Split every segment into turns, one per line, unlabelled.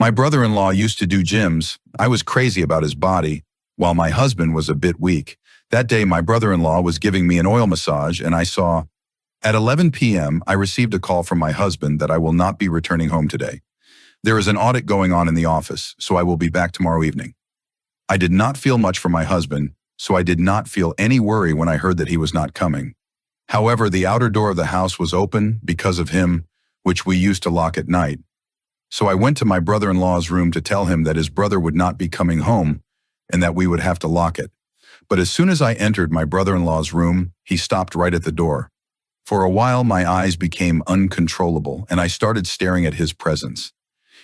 My brother-in-law used to do gyms. I was crazy about his body, while my husband was a bit weak. That day, my brother-in-law was giving me an oil massage, and I saw, at 11 p.m., I received a call from my husband that I will not be returning home today. There is an audit going on in the office, so I will be back tomorrow evening. I did not feel much for my husband, so I did not feel any worry when I heard that he was not coming. However, the outer door of the house was open because of him, which we used to lock at night. So I went to my brother-in-law's room to tell him that his brother would not be coming home and that we would have to lock it. But as soon as I entered my brother-in-law's room, he stopped right at the door. For a while, my eyes became uncontrollable, and I started staring at his presence.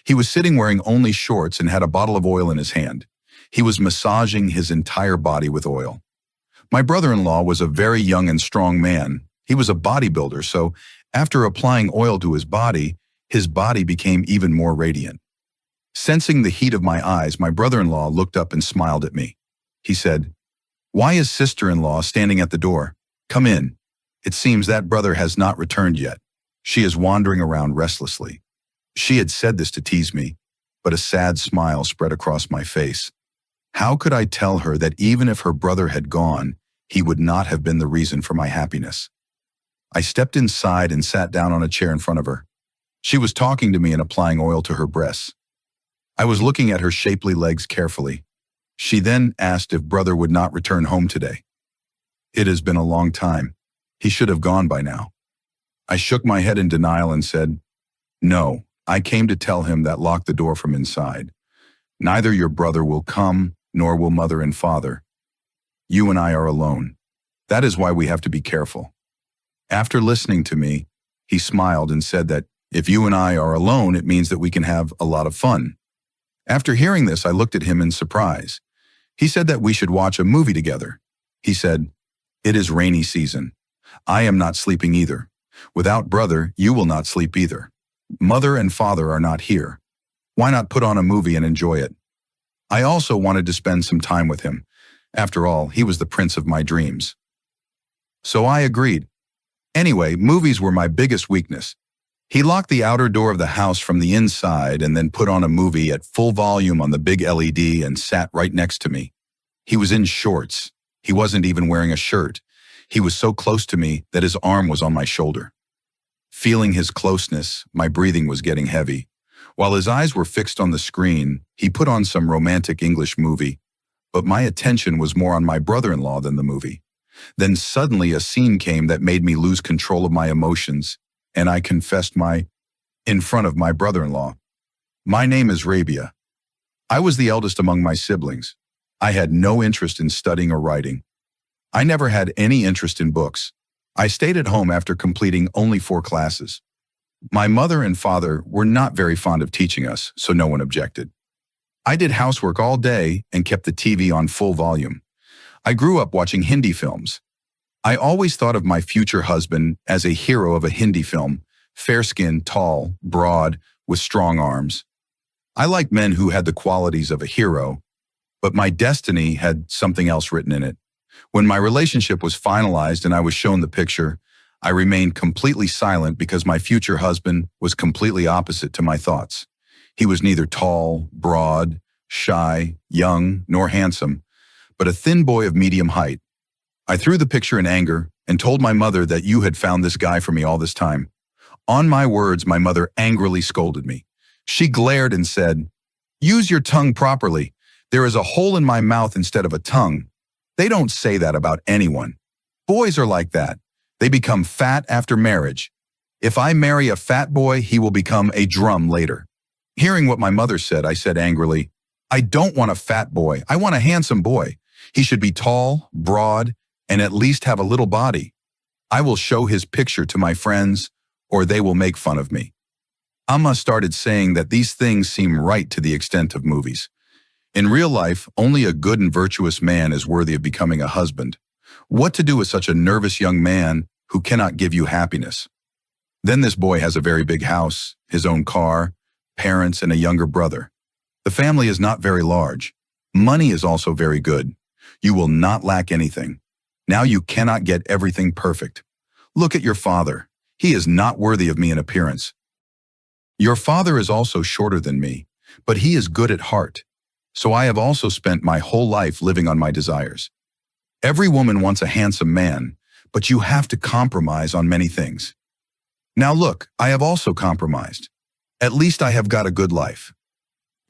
He was sitting wearing only shorts and had a bottle of oil in his hand. He was massaging his entire body with oil. My brother-in-law was a very young and strong man. He was a bodybuilder, so after applying oil to his body became even more radiant. Sensing the heat of my eyes, my brother-in-law looked up and smiled at me. He said, "Why is sister-in-law standing at the door? Come in. It seems that brother has not returned yet. She is wandering around restlessly." She had said this to tease me, but a sad smile spread across my face. How could I tell her that even if her brother had gone, he would not have been the reason for my happiness? I stepped inside and sat down on a chair in front of her. She was talking to me and applying oil to her breasts. I was looking at her shapely legs carefully. She then asked if brother would not return home today. It has been a long time. He should have gone by now. I shook my head in denial and said, "No, I came to tell him that lock the door from inside. Neither your brother will come, nor will mother and father. You and I are alone. That is why we have to be careful." After listening to me, he smiled and said that if you and I are alone, it means that we can have a lot of fun. After hearing this, I looked at him in surprise. He said that we should watch a movie together. He said, "It is rainy season. I am not sleeping either. Without brother, you will not sleep either. Mother and father are not here. Why not put on a movie and enjoy it?" I also wanted to spend some time with him. After all, he was the prince of my dreams. So I agreed. Anyway, movies were my biggest weakness. He locked the outer door of the house from the inside and then put on a movie at full volume on the big LED and sat right next to me. He was in shorts. He wasn't even wearing a shirt. He was so close to me that his arm was on my shoulder. Feeling his closeness, my breathing was getting heavy. While his eyes were fixed on the screen, he put on some romantic English movie, but my attention was more on my brother-in-law than the movie. Then suddenly a scene came that made me lose control of my emotions, and I confessed in front of my brother-in-law. "My name is Rabia. I was the eldest among my siblings. I had no interest in studying or writing. I never had any interest in books. I stayed at home after completing only 4 classes. My mother and father were not very fond of teaching us, so no one objected. I did housework all day and kept the TV on full volume. I grew up watching Hindi films. I always thought of my future husband as a hero of a Hindi film, fair-skinned, tall, broad, with strong arms. I liked men who had the qualities of a hero, but my destiny had something else written in it. When my relationship was finalized and I was shown the picture, I remained completely silent because my future husband was completely opposite to my thoughts. He was neither tall, broad, shy, young, nor handsome, but a thin boy of medium height. I threw the picture in anger and told my mother that you had found this guy for me all this time. On my words, my mother angrily scolded me. She glared and said, "Use your tongue properly. There is a hole in my mouth instead of a tongue. They don't say that about anyone. Boys are like that. They become fat after marriage. If I marry a fat boy, he will become a drum later." Hearing what my mother said, I said angrily, "I don't want a fat boy. I want a handsome boy. He should be tall, broad, and at least have a little body. I will show his picture to my friends, or they will make fun of me." Amma started saying that these things seem right to the extent of movies. In real life, only a good and virtuous man is worthy of becoming a husband. What to do with such a nervous young man who cannot give you happiness? Then this boy has a very big house, his own car, parents, and a younger brother. The family is not very large. Money is also very good. You will not lack anything. Now you cannot get everything perfect. Look at your father. He is not worthy of me in appearance. Your father is also shorter than me. but he is good at heart. So I have also spent my whole life living on my desires. Every woman wants a handsome man, but you have to compromise on many things. Now look, I have also compromised. At least I have got a good life.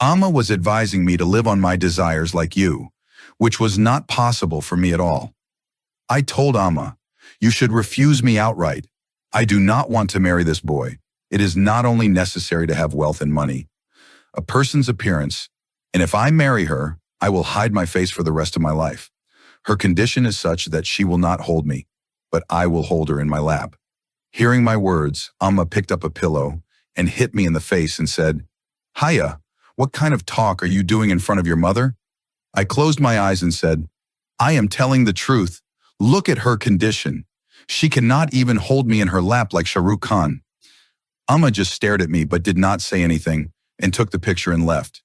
Amma was advising me to live on my desires like you, which was not possible for me at all. I told Amma, you should refuse me outright. I do not want to marry this boy. It is not only necessary to have wealth and money, a person's appearance, and if I marry her, I will hide my face for the rest of my life. Her condition is such that she will not hold me, but I will hold her in my lap. Hearing my words, Amma picked up a pillow and hit me in the face and said, Haya, what kind of talk are you doing in front of your mother? I closed my eyes and said, I am telling the truth. Look at her condition. She cannot even hold me in her lap like Shah Rukh Khan. Amma just stared at me but did not say anything and took the picture and left.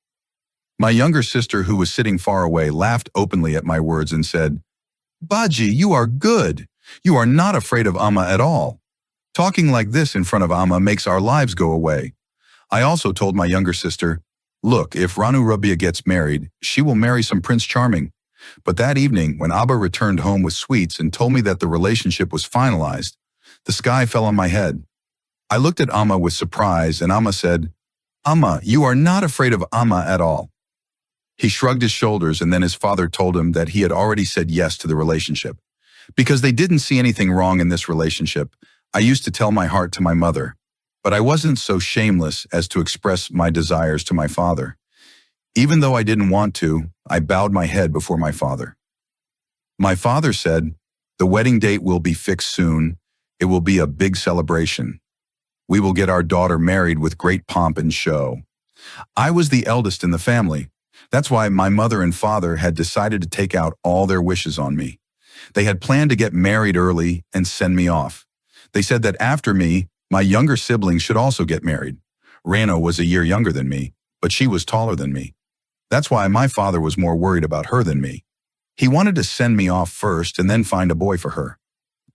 My younger sister, who was sitting far away, laughed openly at my words and said, Baji, you are good. You are not afraid of Amma at all. Talking like this in front of Amma makes our lives go away. I also told my younger sister, look, if Ranu Rabia gets married, she will marry some Prince Charming. But that evening, when Abba returned home with sweets and told me that the relationship was finalized, the sky fell on my head. I looked at Amma with surprise, and Amma said, Amma, you are not afraid of Amma at all. He shrugged his shoulders, and then his father told him that he had already said yes to the relationship. Because they didn't see anything wrong in this relationship, I used to tell my heart to my mother, but I wasn't so shameless as to express my desires to my father. Even though I didn't want to, I bowed my head before my father. My father said, the wedding date will be fixed soon. It will be a big celebration. We will get our daughter married with great pomp and show. I was the eldest in the family. That's why my mother and father had decided to take out all their wishes on me. They had planned to get married early and send me off. They said that after me, my younger siblings should also get married. Rano was a year younger than me, but she was taller than me. That's why my father was more worried about her than me. He wanted to send me off first and then find a boy for her.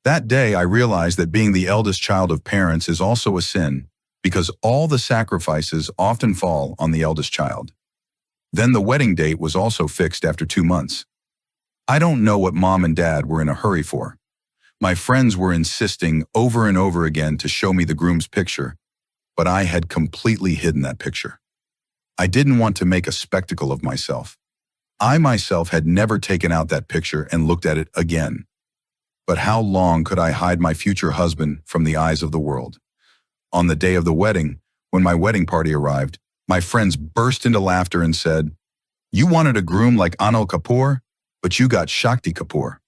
That day, I realized that being the eldest child of parents is also a sin, because all the sacrifices often fall on the eldest child. Then the wedding date was also fixed after 2 months. I don't know what Mom and Dad were in a hurry for. My friends were insisting over and over again to show me the groom's picture, but I had completely hidden that picture. I didn't want to make a spectacle of myself. I myself had never taken out that picture and looked at it again. But how long could I hide my future husband from the eyes of the world? On the day of the wedding, when my wedding party arrived, my friends burst into laughter and said, "You wanted a groom like Anil Kapoor, but you got Shakti Kapoor."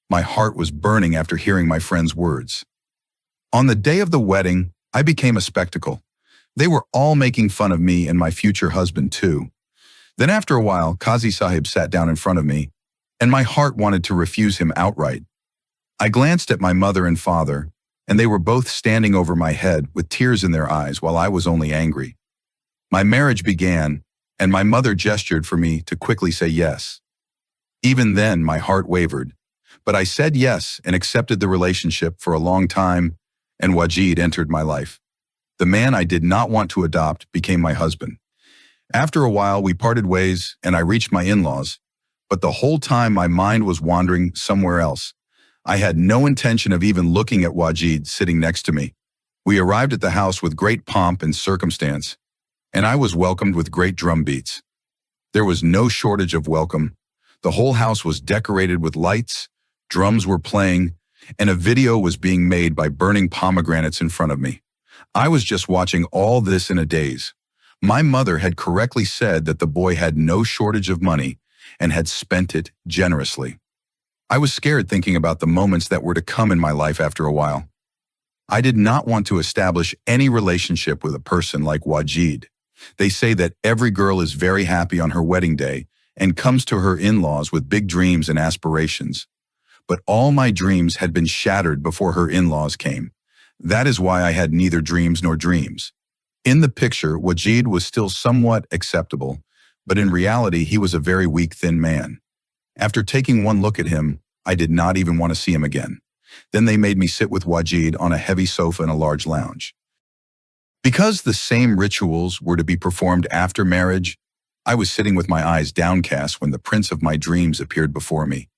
My heart was burning after hearing my friends' words. On the day of the wedding, I became a spectacle. They were all making fun of me and my future husband too. Then after a while, Qazi Sahib sat down in front of me, and my heart wanted to refuse him outright. I glanced at my mother and father, and they were both standing over my head with tears in their eyes while I was only angry. My marriage began, and my mother gestured for me to quickly say yes. Even then, my heart wavered. But I said yes and accepted the relationship for a long time, and Wajid entered my life. The man I did not want to adopt became my husband. After a while, we parted ways, and I reached my in-laws, but the whole time my mind was wandering somewhere else. I had no intention of even looking at Wajid sitting next to me. We arrived at the house with great pomp and circumstance, and I was welcomed with great drum beats. There was no shortage of welcome. The whole house was decorated with lights, drums were playing, and a video was being made by burning pomegranates in front of me. I was just watching all this in a daze. My mother had correctly said that the boy had no shortage of money and had spent it generously. I was scared thinking about the moments that were to come in my life after a while. I did not want to establish any relationship with a person like Wajid. They say that every girl is very happy on her wedding day and comes to her in-laws with big dreams and aspirations. But all my dreams had been shattered before her in-laws came. That is why I had neither dreams nor dreams. In the picture, Wajid was still somewhat acceptable, but in reality, he was a very weak, thin man. After taking one look at him, I did not even want to see him again. Then they made me sit with Wajid on a heavy sofa in a large lounge. Because the same rituals were to be performed after marriage, I was sitting with my eyes downcast when the prince of my dreams appeared before me,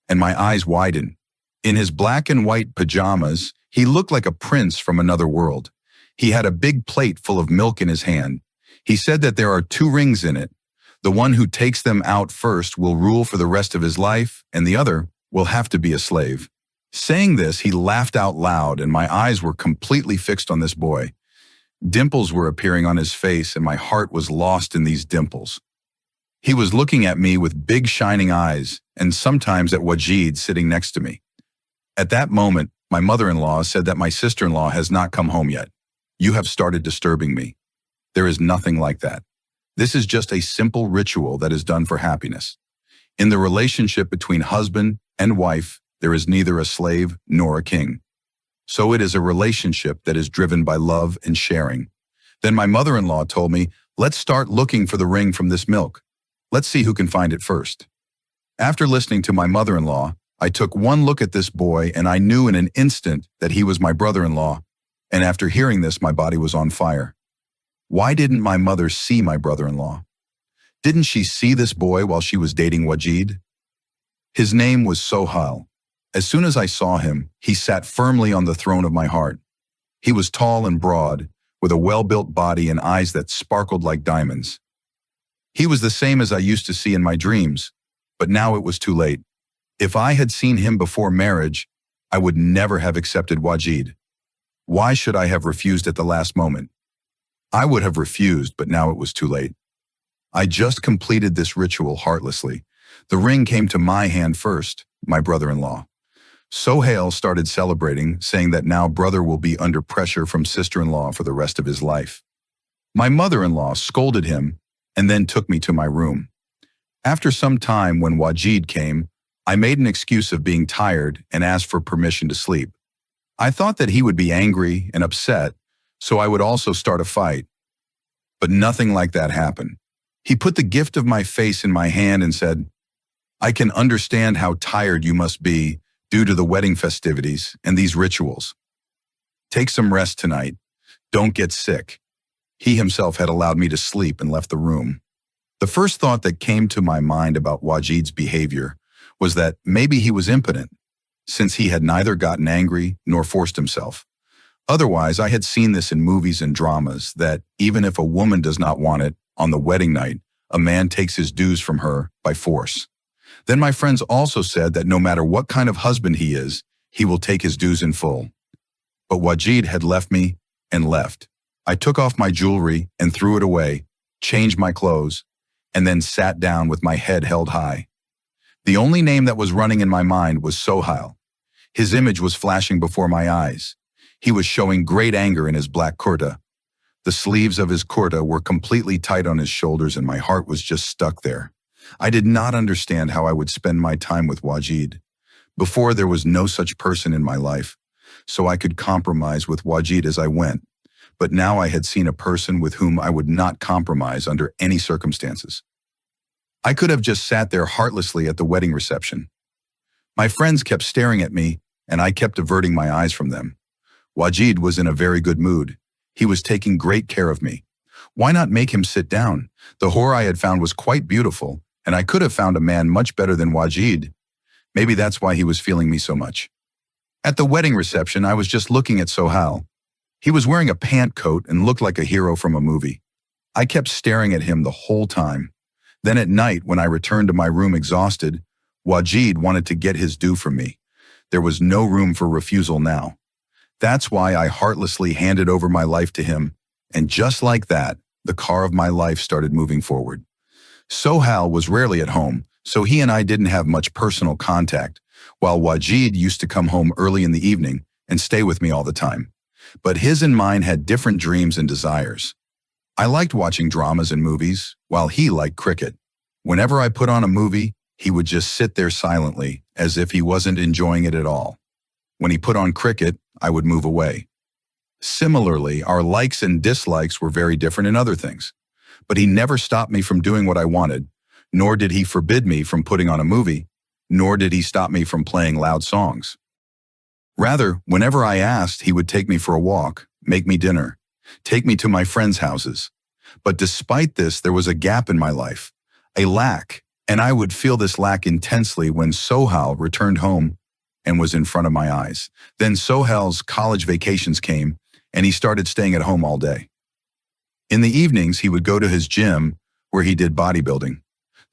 and my eyes widened. In his black and white pajamas, he looked like a prince from another world. He had a big plate full of milk in his hand. He said that there are 2 rings in it. The one who takes them out first will rule for the rest of his life, and the other will have to be a slave. Saying this, he laughed out loud, and my eyes were completely fixed on this boy. Dimples were appearing on his face, and my heart was lost in these dimples. He was looking at me with big shining eyes, and sometimes at Wajid sitting next to me. At that moment, my mother-in-law said that my sister-in-law has not come home yet. You have started disturbing me. There is nothing like that. This is just a simple ritual that is done for happiness. In the relationship between husband and wife, there is neither a slave nor a king. So it is a relationship that is driven by love and sharing. Then my mother-in-law told me, let's start looking for the ring from this milk. Let's see who can find it first. After listening to my mother-in-law, I took one look at this boy and I knew in an instant that he was my brother-in-law. And after hearing this, my body was on fire. Why didn't my mother see my brother-in-law? Didn't she see this boy while she was dating Wajid? His name was Sohail. As soon as I saw him, he sat firmly on the throne of my heart. He was tall and broad, with a well-built body and eyes that sparkled like diamonds. He was the same as I used to see in my dreams, but now it was too late. If I had seen him before marriage, I would never have accepted Wajid. Why should I have refused at the last moment? I would have refused, but now it was too late. I just completed this ritual heartlessly. The ring came to my hand first, my brother-in-law. Sohail started celebrating, saying that now brother will be under pressure from sister-in-law for the rest of his life. My mother-in-law scolded him and then took me to my room. After some time, when Wajid came, I made an excuse of being tired and asked for permission to sleep. I thought that he would be angry and upset, so I would also start a fight. But nothing like that happened. He put the gift of my face in my hand and said, I can understand how tired you must be due to the wedding festivities and these rituals. Take some rest tonight. Don't get sick. He himself had allowed me to sleep and left the room. The first thought that came to my mind about Wajid's behavior was that maybe he was impotent, since he had neither gotten angry nor forced himself. Otherwise, I had seen this in movies and dramas that even if a woman does not want it, on the wedding night, a man takes his dues from her by force. Then my friends also said that no matter what kind of husband he is, he will take his dues in full. But Wajid had left me and left. I took off my jewelry and threw it away, changed my clothes, and then sat down with my head held high. The only name that was running in my mind was Sohail. His image was flashing before my eyes. He was showing great anger in his black kurta. The sleeves of his kurta were completely tight on his shoulders and my heart was just stuck there. I did not understand how I would spend my time with Wajid. Before, there was no such person in my life, so I could compromise with Wajid as I went. But now I had seen a person with whom I would not compromise under any circumstances. I could have just sat there heartlessly at the wedding reception. My friends kept staring at me, and I kept averting my eyes from them. Wajid was in a very good mood. He was taking great care of me. Why not make him sit down? The whore I had found was quite beautiful, and I could have found a man much better than Wajid. Maybe that's why he was feeling me so much. At the wedding reception, I was just looking at Sohail. He was wearing a pant coat and looked like a hero from a movie. I kept staring at him the whole time. Then at night, when I returned to my room exhausted, Wajid wanted to get his due from me. There was no room for refusal now. That's why I heartlessly handed over my life to him, and just like that, the car of my life started moving forward. Sohail was rarely at home, so he and I didn't have much personal contact, while Wajid used to come home early in the evening and stay with me all the time. But his and mine had different dreams and desires. I liked watching dramas and movies, while he liked cricket. Whenever I put on a movie, he would just sit there silently, as if he wasn't enjoying it at all. When he put on cricket, I would move away. Similarly, our likes and dislikes were very different in other things. But he never stopped me from doing what I wanted, nor did he forbid me from putting on a movie, nor did he stop me from playing loud songs. Rather, whenever I asked, he would take me for a walk, make me dinner. take me to my friends' houses. But despite this, there was a gap in my life, a lack, and I would feel this lack intensely when Sohail returned home and was in front of my eyes. Then Sohail's college vacations came, and he started staying at home all day. In the evenings, he would go to his gym where he did bodybuilding.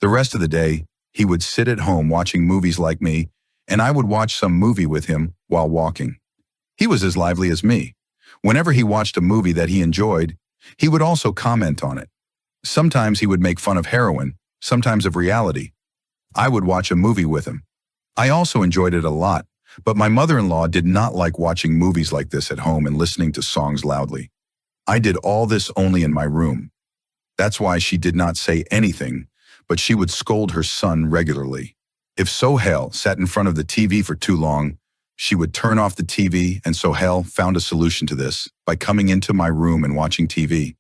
The rest of the day, he would sit at home watching movies like me, and I would watch some movie with him while walking. He was as lively as me. Whenever he watched a movie that he enjoyed, he would also comment on it. Sometimes he would make fun of heroin, sometimes of reality. I would watch a movie with him. I also enjoyed it a lot, but my mother-in-law did not like watching movies like this at home and listening to songs loudly. I did all this only in my room. That's why she did not say anything, but she would scold her son regularly. If Sohail sat in front of the TV for too long, she would turn off the TV, and Sohail found a solution to this by coming into my room and watching TV.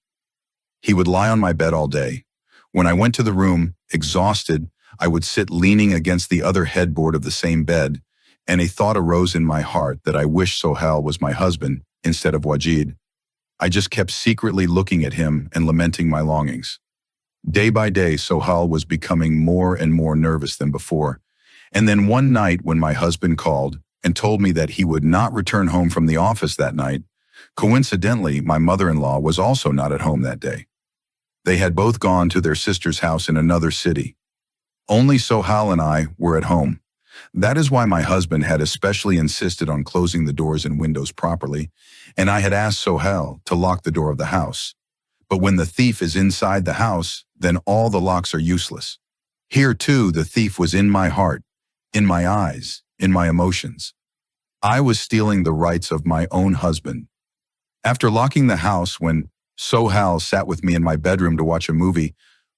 He would lie on my bed all day. When I went to the room, exhausted, I would sit leaning against the other headboard of the same bed, and a thought arose in my heart that I wish Sohail was my husband instead of Wajid. I just kept secretly looking at him and lamenting my longings. Day by day, Sohail was becoming more and more nervous than before. And then one night when my husband called and told me that he would not return home from the office that night, coincidentally, my mother-in-law was also not at home that day. They had both gone to their sister's house in another city. Only Sohail and I were at home. That is why my husband had especially insisted on closing the doors and windows properly, and I had asked Sohail to lock the door of the house. But when the thief is inside the house, then all the locks are useless. Here too, the thief was in my heart, in my eyes, in my emotions. I was stealing the rights of my own husband. After locking the house, when Sohail sat with me in my bedroom to watch a movie,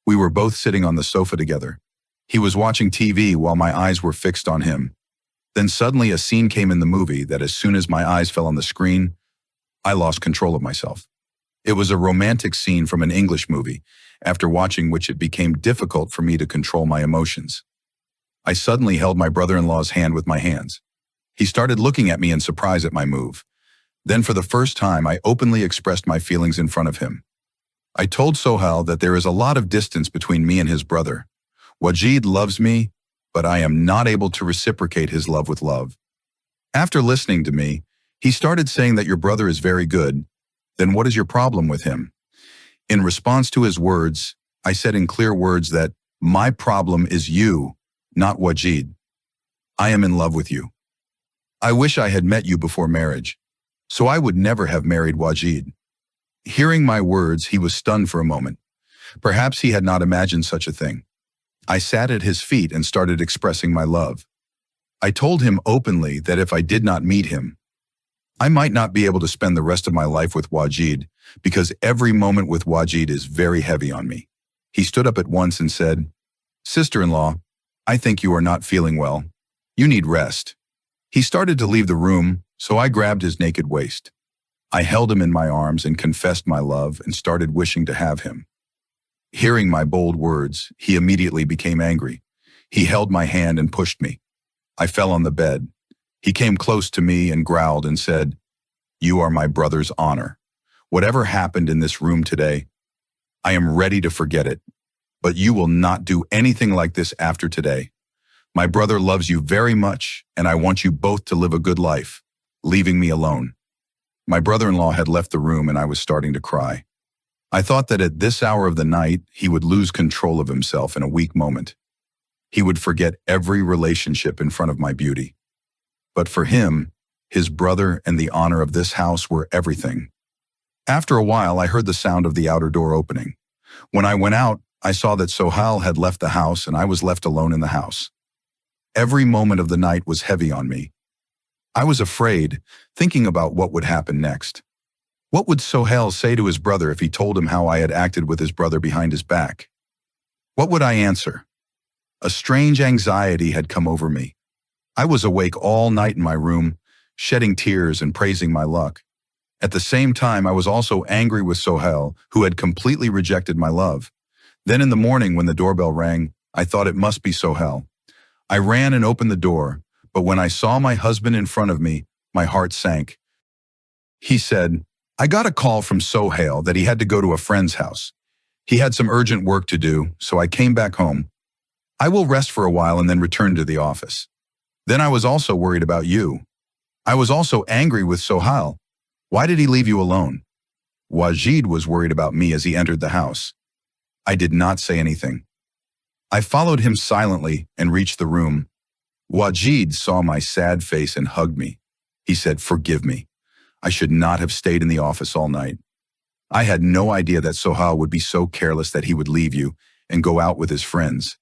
we were both sitting on the sofa together. He was watching TV while my eyes were fixed on him. Then suddenly a scene came in the movie that as soon as my eyes fell on the screen, I lost control of myself. It was a romantic scene from an English movie, after watching which it became difficult for me to control my emotions. I suddenly held my brother-in-law's hand with my hands. He started looking at me in surprise at my move. Then for the first time, I openly expressed my feelings in front of him. I told Sohail that there is a lot of distance between me and his brother. Wajid loves me, but I am not able to reciprocate his love with love. After listening to me, he started saying that your brother is very good. Then what is your problem with him? In response to his words, I said in clear words that my problem is you, not Wajid. I am in love with you. I wish I had met you before marriage, so I would never have married Wajid. Hearing my words, he was stunned for a moment. Perhaps he had not imagined such a thing. I sat at his feet and started expressing my love. I told him openly that if I did not meet him, I might not be able to spend the rest of my life with Wajid because every moment with Wajid is very heavy on me. He stood up at once and said, "Sister-in-law, I think you are not feeling well. You need rest." He started to leave the room, so I grabbed his naked waist. I held him in my arms and confessed my love and started wishing to have him. Hearing my bold words, he immediately became angry. He held my hand and pushed me. I fell on the bed. He came close to me and growled and said, "You are my brother's honor. Whatever happened in this room today, I am ready to forget it. But you will not do anything like this after today. My brother loves you very much, and I want you both to live a good life, leaving me alone." My brother-in-law had left the room and I was starting to cry. I thought that at this hour of the night, he would lose control of himself in a weak moment. He would forget every relationship in front of my beauty. But for him, his brother and the honor of this house were everything. After a while, I heard the sound of the outer door opening. When I went out, I saw that Sohail had left the house and I was left alone in the house. Every moment of the night was heavy on me. I was afraid, thinking about what would happen next. What would Sohail say to his brother if he told him how I had acted with his brother behind his back? What would I answer? A strange anxiety had come over me. I was awake all night in my room, shedding tears and praising my luck. At the same time, I was also angry with Sohail, who had completely rejected my love. Then in the morning, when the doorbell rang, I thought it must be Sohail. I ran and opened the door, but when I saw my husband in front of me, my heart sank. He said, I got a call from Sohail that he had to go to a friend's house. He had some urgent work to do, so I came back home. I will rest for a while and then return to the office. Then I was also worried about you. I was also angry with Sohail. Why did he leave you alone? Wajid was worried about me as he entered the house. I did not say anything. I followed him silently and reached the room. Wajid saw my sad face and hugged me. He said, "Forgive me. I should not have stayed in the office all night. I had no idea that Sohail would be so careless that he would leave you and go out with his friends.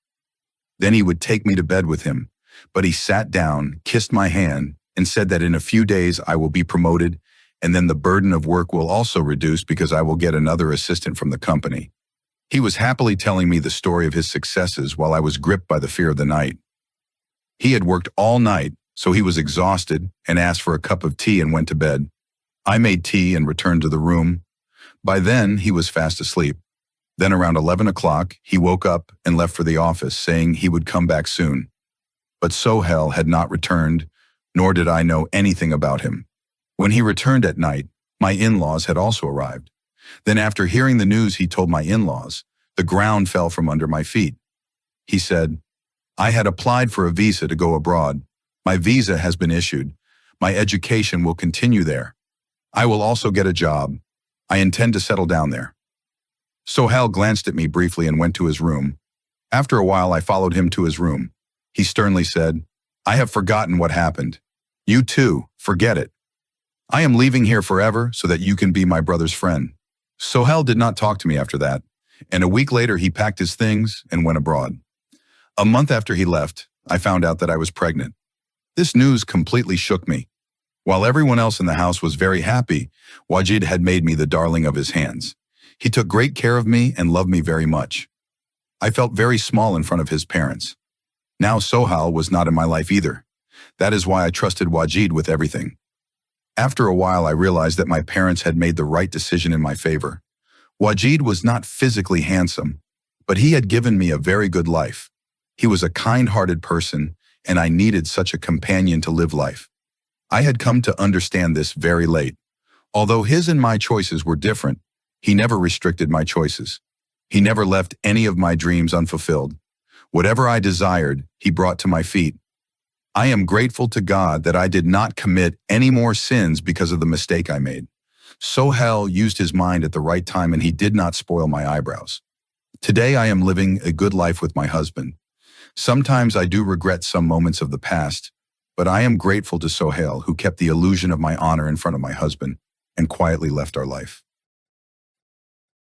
Then he would take me to bed with him, but he sat down, kissed my hand, and said that in a few days I will be promoted, and then the burden of work will also reduce because I will get another assistant from the company." He was happily telling me the story of his successes while I was gripped by the fear of the night. He had worked all night, so he was exhausted and asked for a cup of tea and went to bed. I made tea and returned to the room. By then, he was fast asleep. Then around 11 o'clock, he woke up and left for the office, saying he would come back soon. But Sohail had not returned, nor did I know anything about him. When he returned at night, my in-laws had also arrived. Then after hearing the news he told my in-laws, the ground fell from under my feet. He said, "I had applied for a visa to go abroad. My visa has been issued. My education will continue there. I will also get a job. I intend to settle down there." Sohail glanced at me briefly and went to his room. After a while, I followed him to his room. He sternly said, "I have forgotten what happened. You too, forget it. I am leaving here forever so that you can be my brother's friend." Sohail did not talk to me after that, and a week later he packed his things and went abroad. A month after he left, I found out that I was pregnant. This news completely shook me. While everyone else in the house was very happy, Wajid had made me the darling of his hands. He took great care of me and loved me very much. I felt very small in front of his parents. Now Sohail was not in my life either. That is why I trusted Wajid with everything. After a while, I realized that my parents had made the right decision in my favor. Wajid was not physically handsome, but he had given me a very good life. He was a kind-hearted person, and I needed such a companion to live life. I had come to understand this very late. Although his and my choices were different, he never restricted my choices. He never left any of my dreams unfulfilled. Whatever I desired, he brought to my feet. I am grateful to God that I did not commit any more sins because of the mistake I made. Sohail used his mind at the right time and he did not spoil my eyebrows. Today I am living a good life with my husband. Sometimes I do regret some moments of the past, but I am grateful to Sohail who kept the illusion of my honor in front of my husband and quietly left our life.